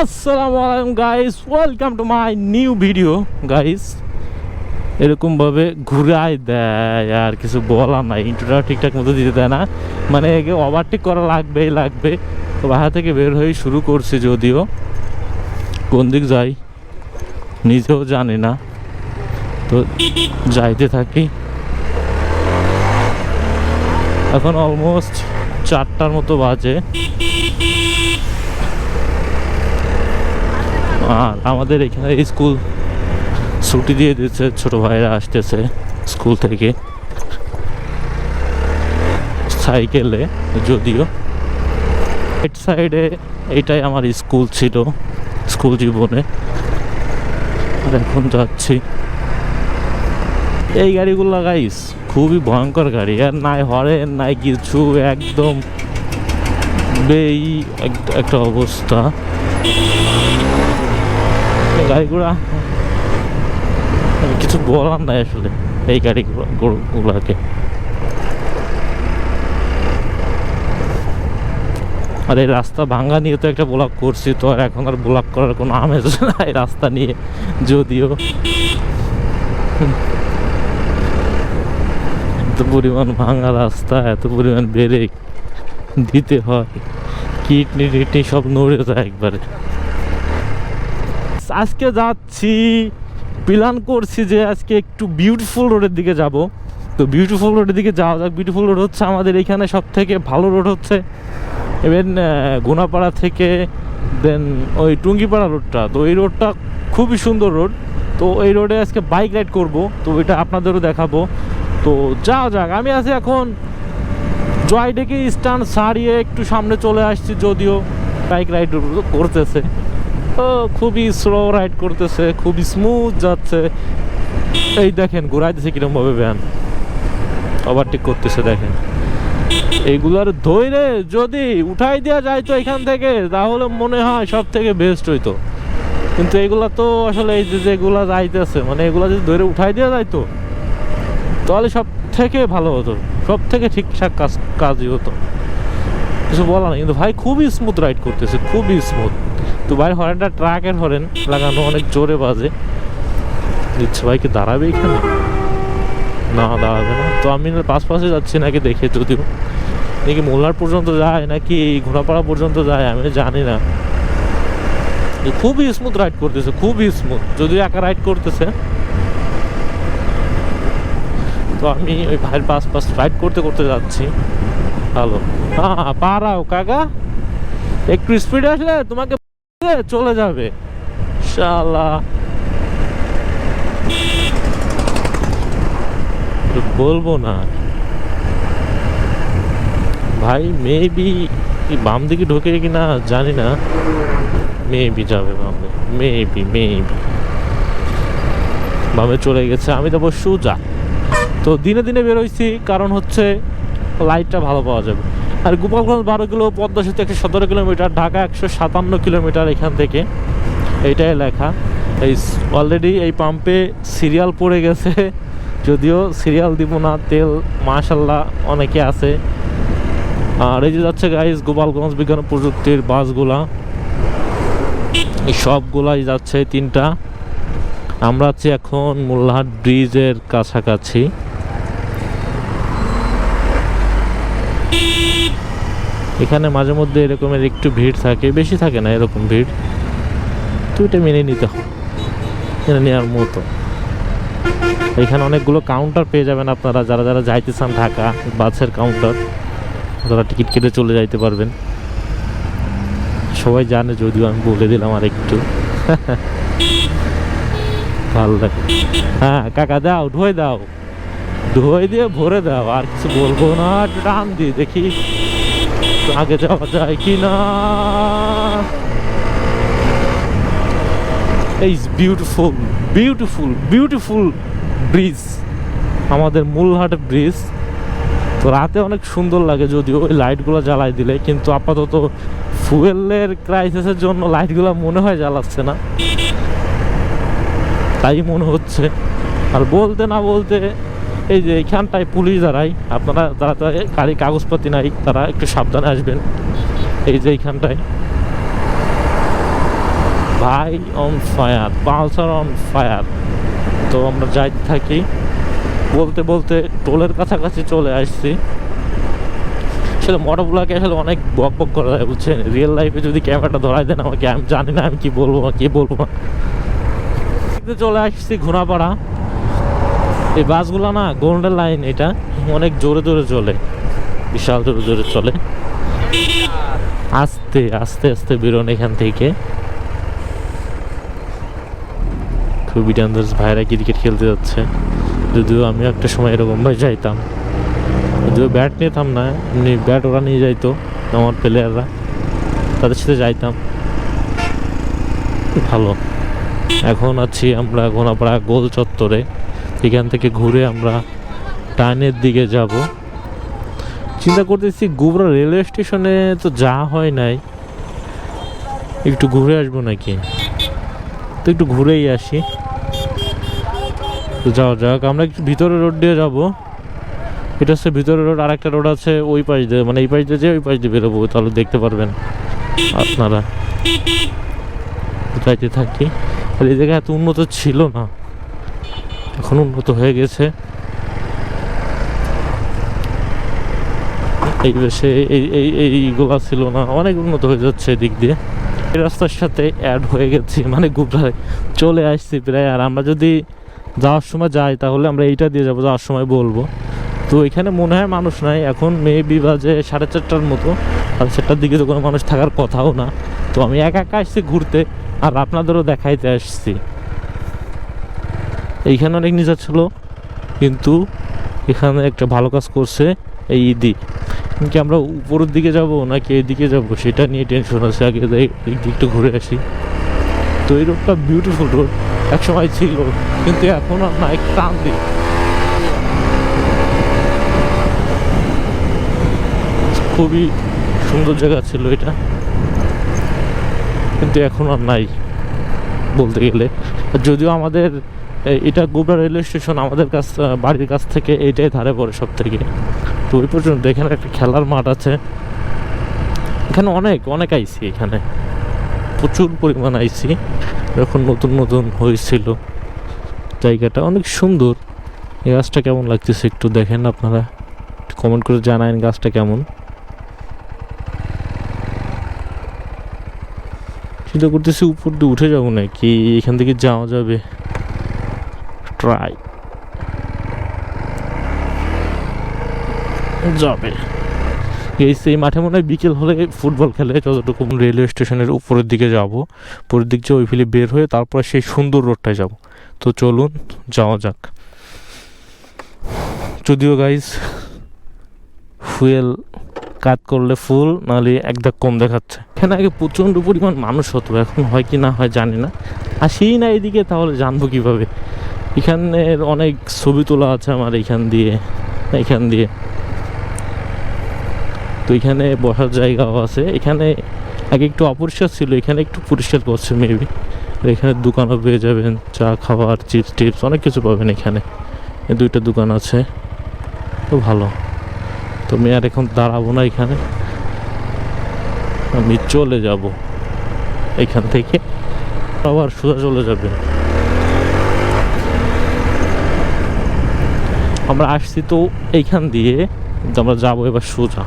আসসালামু আলাইকুম guys, welcome to my new video guys. এরকমভাবে ঘুরাই দেয় আর কিছু বলার নাই, ইন্ট্রোটা ঠিকঠাক মতো দিতে দেয় না, মানে একে ওভারটেক করা লাগবে। তো বাসা থেকে বের হয়ে শুরু করছি, যদিও কোন দিক যাই নিজেও জানি না, তো যাইতে থাকি। এখন অলমোস্ট 4টার মতো বাজে, আর আমাদের এখানে স্কুল ছুটি দিয়ে দিচ্ছে, ছোট ভাইরা আসতেছে স্কুল থেকে সাইকেলে। যদিও রাইট সাইডে এটাই আমার স্কুল ছিল স্কুল জীবনে, আর এখন যাচ্ছি। এই গাড়িগুলো গাইস খুবই ভয়ঙ্কর গাড়ি, আর নাই হরেন নাই কিছু, একদম একটা অবস্থা গাড়িগুলা, কিছু বলার নাই আসলে এই গাড়িগুলাকে। আর এই রাস্তা ভাঙ্গা নিয়ে তো একটা ব্লগ করছি, তো আর এখন আর ব্লগ করার কোনো আমেজ নাই রাস্তা নিয়ে। যদিও এত পরিমাণ ভাঙা রাস্তা, এত পরিমাণ ব্রেক দিতে হয়, কিডনি সব নড়ে যায় একবারে। আজকে যাচ্ছি, প্ল্যান করছি যে আজকে একটু বিউটিফুল রোডের দিকে যাব। তো বিউটিফুল রোডের দিকে যাওয়া যাক। বিউটিফুল রোড হচ্ছে আমাদের এখানে সব থেকে ভালো রোড, হচ্ছে ইভেন গুনাপাড়া থেকে দেন ওই টুঙ্গিপাড়া রোডটা। তো এই রোডটা খুবই সুন্দর রোড, তো এই রোডে আজকে বাইক রাইড করব, তো এটা আপনাদেরও দেখাবো। তো যাওয়া যাক। আমি আছি এখন জয়ডেকে স্ট্যান্ড ছাড়িয়ে একটু সামনে চলে আসছি, যদিও বাইক রাইড করতেছে, ও খুবই স্লো রাইড করতেছে, খুবই স্মুথ যাচ্ছে। এই দেখেন ঘুরাইতেছে কিরকম ভাবে, ভ্যান ওভারটেক করতেছে দেখেন। এইগুলার ধৈরে যদি উঠাই দেওয়া যায় তো এখান থেকে, তাহলে মনে হয় সব থেকে বেস্ট হইতো। কিন্তু এগুলা তো আসলে এই যেগুলা যাইতেছে, মানে এগুলা যদি ধরে উঠাই দেওয়া যায় তো তাহলে সব থেকে ভালো হতো, সব থেকে ঠিকঠাক কাজই হতো, কিছু বলা নেই। কিন্তু ভাই খুবই স্মুথ রাইড করতেছে, খুবই স্মুথ। তো ভাই হরেনটা ট্রাকের হরেন লাগানো, অনেক জোরে বাজে দিচ্ছে। ভাইকে দাঁড়াবে এখানে? না, দাঁড়াবে না। তো আমি পাশে যাচ্ছি নাকি দেখে, যদিও নাকি মোল্লার পর্যন্ত যায় নাকি ঘোড়াপাড়া পর্যন্ত যায় আমি জানি না। খুবই স্মুথ রাইড করতেছে, খুবই স্মুথ, যদিও একা রাইড করতেছে। তো আমি ওই ভাইয়ের পাশ রাইড করতে যাচ্ছি। হ্যালো, হ্যাঁ পারাও কাকা, একটু স্পিডে আসলে তোমাকে চলে যাবে শালা। বলবো না ভাই, মেবি বাম দিকে ঢোকে কিনা জানি না, মেবি যাবে বামে, মেবি বামে চলে গেছে। আমি তো সোজা। তো দিনে দিনে বেরোইছি, কারণ হচ্ছে লাইটটা ভালো পাওয়া যাবে। আর গোপালগঞ্জ 12 কিলো, পদ্মা সেতু 117 কিলোমিটার, ঢাকা 157 কিলোমিটার এখান থেকে, এইটাই লেখা। এই অলরেডি এই পাম্পে সিরিয়াল পড়ে গেছে, যদিও সিরিয়াল দিব না, তেল মাশাল্লাহ অনেকে আছে। আর এই যে যাচ্ছে গাইস গোপালগঞ্জ বিজ্ঞান ও প্রযুক্তির বাসগুলা, এই সবগুলাই যাচ্ছে 3টা। আমরা আছি এখন মোল্লাহাট ব্রিজের কাছাকাছি। এখানে মাঝে মধ্যে এরকমের একটু ভিড় থাকে, বেশি থাকে না এরকম ভিড়, তো এটা মেনে নিতে হয়, মেনে নেওয়ার মতো। এখানে অনেকগুলো কাউন্টার পেয়ে যাবেন আপনারা, যারা যাইতে চান ঢাকা, বাসের কাউন্টার, তারা টিকিট কেটে চলে যাইতে পারবেন। সবাই জানে, যদিও আমি বলে দিলাম আর একটু ভালো লাগে। হ্যাঁ কাকা দাও, ধোয় দিয়ে ভরে দাও, আর কিছু বলবো না। টান দিয়ে দেখি আগে যাওয়া যায় কি না। এই বিউটিফুল ব্রিজ, আমাদের মোল্লাহাট ব্রিজ। তো রাতে অনেক সুন্দর লাগে, যদিও ওই লাইটগুলো জ্বালাই দিলে, কিন্তু আপাতত ফুয়েলের ক্রাইসিসের জন্য লাইটগুলো মনে হয় জ্বালাচ্ছে না, তাই মনে হচ্ছে। আর বলতে না বলতে এই যে এইখানটায় পুলিশ দাঁড়ায়, আপনারা যারা গাড়ি কাগজপাতি নাই তারা একটু সাবধানে আসবেন। এই যে এইখানটায় ভাই on fire, Pulsar on fire. তো আমরা যাইতে থাকি, বলতে বলতে টোলের কাছাকাছি চলে আসছি। আসলে মোটরগুলোকে আসলে অনেক বক বক করা যায় বুঝছেন, রিয়েল লাইফে যদি ক্যামেরাটা ধরাই দেন আমাকে, আমি জানি না আমি কি বলবো না কি বলবো না। চলে আসছি ঘোড়াপাড়া। এই বাসগুলো না গোল্ডেন লাইন, এটা অনেক জোরে জোরে চলে, বিশাল জোরে জোরে চলে। আস্তে আস্তে আস্তে বেরোন এখান থেকে। খুবই ডেঞ্জারাস, ভাইরা ক্রিকেট খেলতে যাচ্ছে। যদিও আমিও একটা সময় এরকম ভাই যাইতাম, যদিও ব্যাট নিতাম না, এমনি ব্যাট ওরা নিয়ে যাইতো আমার প্লেয়াররা, তাদের সাথে যাইতাম। ভালো। এখন আছি আমরা ঘোড়াপাড়া গোল চত্বরে। এখান থেকে ঘুরে আমরা টাইনের দিকে যাব। চিন্তা করতেছি গোবরা রেলওয়ে স্টেশনে তো যাওয়া হয় নাই, একটু ঘুরে আসবো নাকি, তো একটু ঘুরেই আসি। তো যাওয়া যাক, আমরা একটু ভিতরে রোড দিয়ে যাব। এটা হচ্ছে ভিতরে রোড, আর একটা রোড আছে ওই পাশ দিয়ে, মানে এই পাশ দিয়ে যে ওই পাশ দিয়ে বেরোবো, তাহলে দেখতে পারবেন আপনারা। যাইতে থাকি। আর এই জায়গায় এত উন্নত ছিল না, এখন উন্নত হয়ে গেছে। এই বেশে এইগুলা ছিল না, অনেক উন্নত হয়ে যাচ্ছে এদিক দিয়ে। এই রাস্তার সাথে অ্যাড হয়ে গেছি, মানে গোবরায় চলে আসছি প্রায়। আর আমরা যদি যাওয়ার সময় যাই তাহলে আমরা এইটা দিয়ে যাবো, যাওয়ার সময় বলবো। তো এখানে মনে হয় মানুষ নাই এখন, মেবি বাজে 4:30টার মতো, আর 4টার দিকে তো কোনো মানুষ থাকার কথাও না। তো আমি একা একা আসছি ঘুরতে, আর আপনাদেরও দেখাইতে আসছি। এইখানে অনেক নিচা ছিল, কিন্তু এখানে একটা ভালো কাজ করছে এই ঈদি। কি আমরা উপরের দিকে যাব নাকি এইদিকে যাব সেটা নিয়ে টেনশন আছে, আগে এই দিকটা ঘুরে আসি। তো এই রোডটা বিউটিফুল রোড, একসময় ছিল কিন্তু এখন আর না, এক টান দিই। খুবই সুন্দর জায়গা ছিল এটা, কিন্তু এখন আর নাই বলতে গেলে। যদিও আমাদের এটা গোবরা রেলওয়ে স্টেশন, আমাদের বাড়ির কাছ থেকে এইটাই ধারে পড়ে সব থেকে। তো ওই পর্যন্ত এখানে একটা খেলার মাঠ আছে, এখানে অনেক অনেক আইসি, এখানে প্রচুর পরিমাণ আইসি যখন নতুন নতুন হয়েছিল। জায়গাটা অনেক সুন্দর। এই গাছটা কেমন লাগতেছে একটু দেখেন আপনারা, কমেন্ট করে জানায়েন গাছটা কেমন। চিন্তা করতেছি উপর দিয়ে উঠে যাবো নাকি এখান থেকে যাওয়া যাবে, ট্রাই যাবে। এই মাঠে মনে হয় বিকেল হলে ফুটবল খেলে, যতটুকু রেলওয়ে স্টেশনের উপরের দিকে যাব, উপরের দিক যে ওই ফিলে বের হয়ে তারপর সেই সুন্দর রোডটায় যাব। তো চলুন যাওয়া যাক। যদিও গাইজ ফুয়েল কাজ করলে ফুল, নাহলে একদাক কম দেখাচ্ছে। এখানে আগে প্রচণ্ড পরিমাণ মানুষ হতো, এখন হয় কি না হয় জানি না। আসেই না এদিকে, তাহলে জানবো কীভাবে। এখানের অনেক ছবি তোলা আছে আমার এখান দিয়ে। তো এখানে বসার জায়গাও আছে। এখানে আগে একটু অপরিষ্কার ছিল, এখানে একটু পরিষ্কার করছে মেবি। এখানে দোকানও পেয়ে যাবেন, চা খাবার, চিপস টিপস অনেক কিছু পাবেন এখানে। এই দুইটা দোকান আছে, তো ভালো। তো আমি আর এখন দাঁড়াবো না এখানে, আমি চলে যাব এখান থেকে, আবার সোজা চলে যাবে। আমরা আসছি তো এইখান দিয়ে, আমরা যাবো এবার সোজা।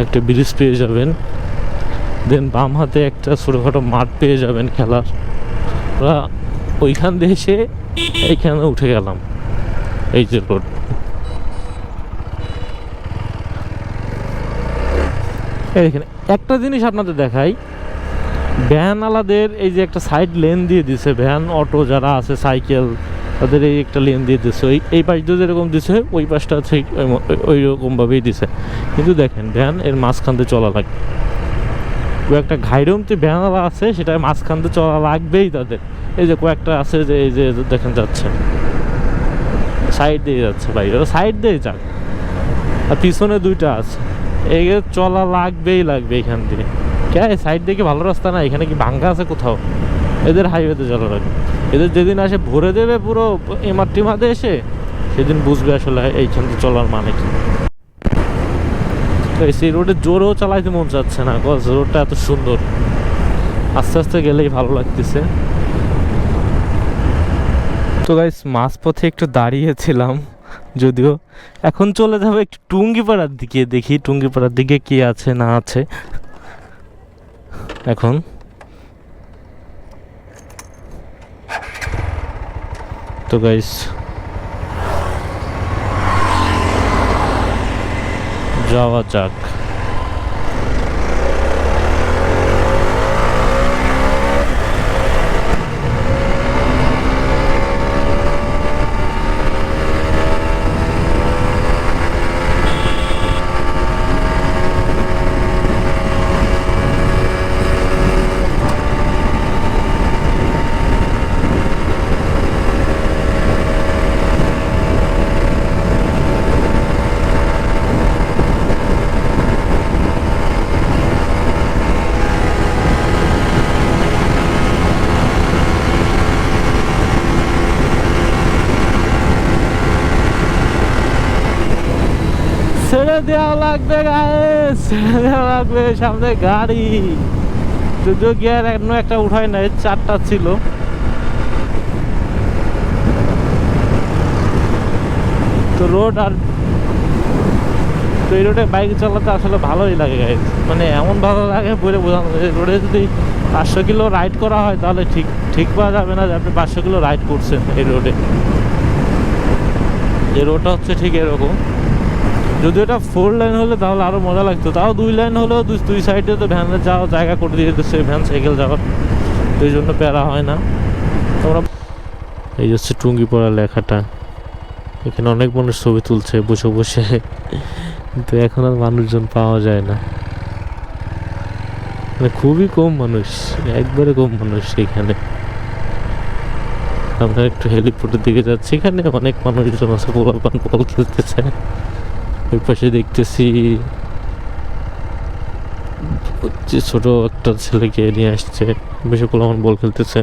একটা ব্রিজ পেয়ে যাবেন, দেন বাম হাতে একটা ছোটোখাটো মাঠ পেয়ে যাবেন খেলার। আমরা ওইখান দিয়ে এসে এইখানে উঠে গেলাম, এই যে রোড। এখানে একটা জিনিস আপনাদের দেখাই, ভ্যান আলাদের এই যে একটা সাইড লেন দিয়ে দিছে, ভ্যান অটো যারা আছে সাইকেল তাদের এই একটা লেন দিয়ে দিচ্ছে। এই পাশ দিয়ে যেরকম দিছে ওই পাশটা আছে ওই রকমভাবেই দিছে। কিন্তু দেখেন ভ্যান এর মাঝখান দিয়ে চলা লাগবে, কয়েকটা ঘাইরমতে ভ্যানওয়ালা আছে, সেটা মাঝখান দিয়ে চলা লাগবেই তাদের। এই যে কয়েকটা আছে যে এই যে দেখেন যাচ্ছে, সাইড দিয়ে যাচ্ছে ভাই, ওরা সাইড দিয়ে যাক। আর পিছনে দুইটা আছে, এই চলা লাগবেই লাগবে এখান দিয়ে। কে সাইড দিয়ে কি ভালো রাস্তা না? এখানে কি ভাঙ্গা আছে কোথাও? এদের হাইওয়েতে চলা লাগবে। এদের যেদিন আসে ভরে দেবে পুরো এমআরটি মাঝে এসে, সেদিন বুঝবে আসলে এইখান দিয়ে চলার মানে কি। সেই রোডে জোরেও চালাইতে মন চাচ্ছে না, রোডটা এত সুন্দর। আস্তে আস্তে গেলেই ভালো লাগতেছে। তো গাইস মাঝপথে একটু দাঁড়িয়েছিলাম, যদিও এখন চলে যাবো একটু টুঙ্গিপাড়ার দিকে, দেখি টুঙ্গিপাড়ার দিকে কি আছে না আছে এখন। তো গাইস যাওয়া যাক। ছেড়ে দেওয়া লাগবে গাইস, ছেড়ে দেওয়া লাগবে, সামনে গাড়ি। যদিও গিয়ার এখনো একটা উঠায় নাই, 4টা ছিল। তো রোড আর তো এই রোডে বাইক চালাতে আসলে ভালোই লাগে গাইস, মানে এমন ভালো লাগে বলে বোঝানো যায়। রোডে যদি 500 কিলো রাইড করা হয় তাহলে ঠিক পাওয়া যাবে না যে আপনি 500 কিলো রাইড করছেন এই রোডে। এই রোডটা হচ্ছে ঠিক এরকম। যদি এটা 4 লাইন হলে তাহলে আরো মজা লাগতো, তাও 2 লাইন হলেও দুই সাইডে তো ভ্যানের যাওয়ার জায়গা করে দিয়ে দিচ্ছে, ভ্যান সাইকেল যাওয়ার, এই জন্য প্যারা হয় না। তোমরা এই হচ্ছে টুঙ্গিপাড়া লেখাটা, এখানে অনেক মানুষ ছবি তুলছে বসে বসে, কিন্তু এখন আর মানুষজন পাওয়া যায় না, মানে খুবই কম মানুষ, একবারে কম মানুষ এখানে। আমরা একটু হেলিপোর্টের দিকে যাচ্ছি, এখানে অনেক মানুষজন আছে, বল খেলতেছে। ওই পাশে দেখতেছি ছোট একটা ছেলেকে নিয়ে আসছে, বেশি পোলাপান বল খেলতেছে।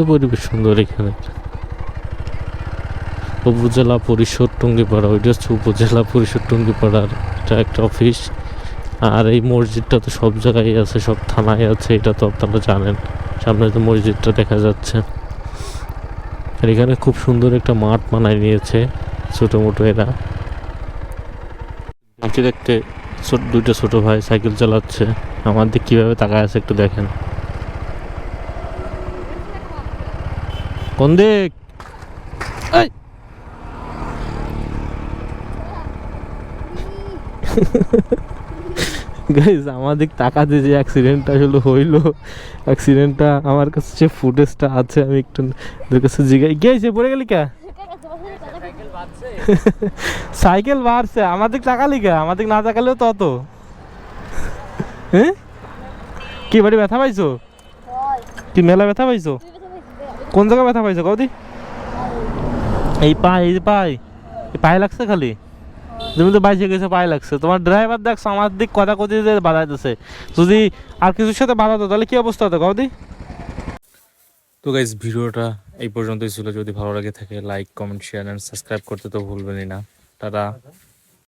পরিবেশ সুন্দর এখানে। উপজেলা পরিষদ টুঙ্গিপাড়া, ওইটা হচ্ছে উপজেলা পরিষদ টুঙ্গিপাড়ার এটা একটা অফিস। আর এই মসজিদটা তো সব জায়গায় আছে, সব থানায় আছে, এটা তো আপনারা জানেন। সামনে তো মসজিদটা দেখা যাচ্ছে। আর এখানে খুব সুন্দর একটা মাঠ বানায় নিয়েছে ছোট মোটো এরা। দেখতে দেখতে দুইটা ছোট ভাই সাইকেল চালাচ্ছে, আমার দিক কিভাবে তাকায় আছে একটু দেখেন। কোন দিক? গাইস আমাদের টাকাতে যে অ্যাক্সিডেন্টটা আসলে হইলো, অ্যাক্সিডেন্টটা আমার কাছে যে ফুটেজটা আছে, আমি একটু ওদের কাছে জিজ্ঞাসা গিয়েছে, পড়ে গেলি কা? সাইকেল বাড়ছে, আমাদের টাকা লিখা, আমাদের না তাকালেও তত। হ্যাঁ কি বাড়ি ব্যথা পাইছো? কি মেলা ব্যথা পাইছো? কোন জায়গায় ব্যথা পাইছো কদি? এই পায়ে লাগছে খালি? তুমি তো বাইসে গেছো, পায়ে লাগছে। তোমার ড্রাইভার দেখছো আমার দিক কথা কথি বাধাইতেছে, যদি আর কিছুর সাথে বাধাতো তাহলে কি অবস্থা হতো কদি? তো গাইস ভিডিওটা এই পর্যন্তই ছিল। যদি ভালো লাগে থাকে like comment share and subscribe করতে তো ভুলবেনই না। টাটা।